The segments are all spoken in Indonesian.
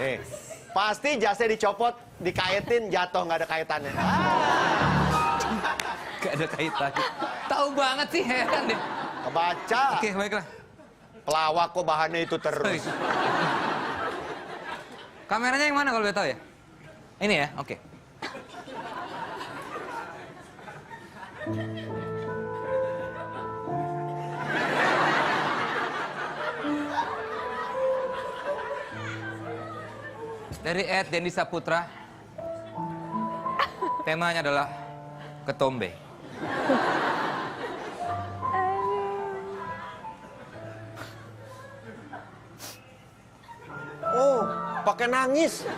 Nih, pasti jasnya dicopot, dikaitin, jatuh, nggak ada kaitannya. Gak ada kaitannya. Tahu banget sih, heran deh. Kebaca. Oke, baiklah. Pelawak kok bahannya itu terus. Kameranya yang mana kalau boleh tahu ya? Ini ya, oke. Dari Dendi Saputra, temanya adalah ketombe. Oh, pakai nangis.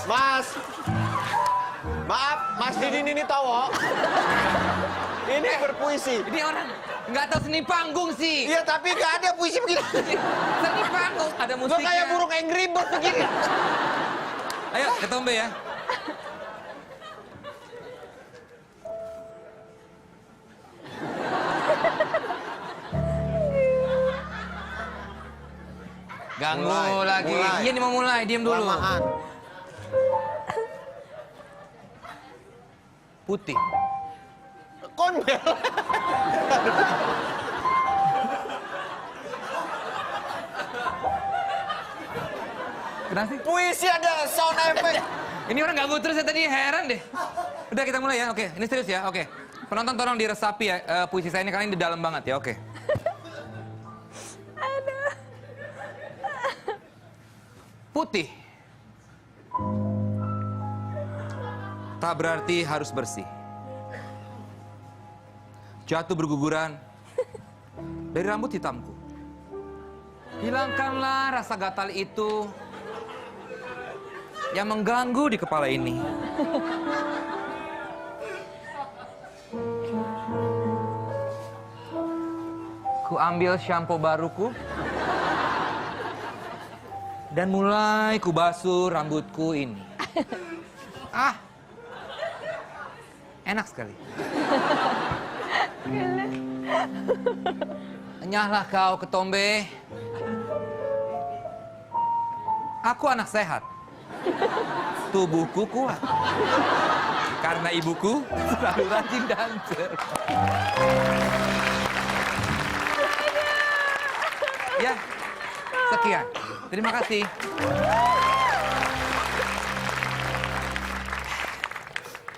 Mas, maaf, Mas Didin ini tahu. Ini berpuisi. Ini orang nggak tahu seni panggung sih. Iya, tapi nggak ada puisi begini. Seni panggung, ada Lo musiknya. kayak burung Angry Bird begini. Ayo, ketombe ya. Ganggu Mulai, lagi. mulai. Iya, nih mau mulai. Diam dulu. Kelamaan. Putih. Kondel. Kenapa sih? Puisi ada sound effect. Ini orang ganggu terus ya tadi, heran deh. Udah kita mulai ya, oke. Ini serius ya, oke. Penonton tolong diresapi ya, puisi saya ini kali ini dalam banget ya, oke. Putih. Tak berarti harus bersih. Jatuh berguguran dari rambut hitamku. Hilangkanlah rasa gatal itu yang mengganggu di kepala ini. Ku ambil shampoo baruku dan mulai ku basuh rambutku ini. Ah, enak sekali. Enyahlah kau ketombe. Aku anak sehat. Tubuhku kuat. Karena ibuku selalu rajin dancer. Ya, sekian. Terima kasih.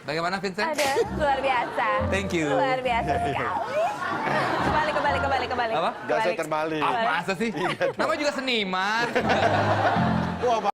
Bagaimana Vincent? Ada, luar biasa. Thank you. Luar biasa sekali. Kembali. Apa? Gasnya terbalik. Ah, masa sih? Namanya juga seniman. Wah,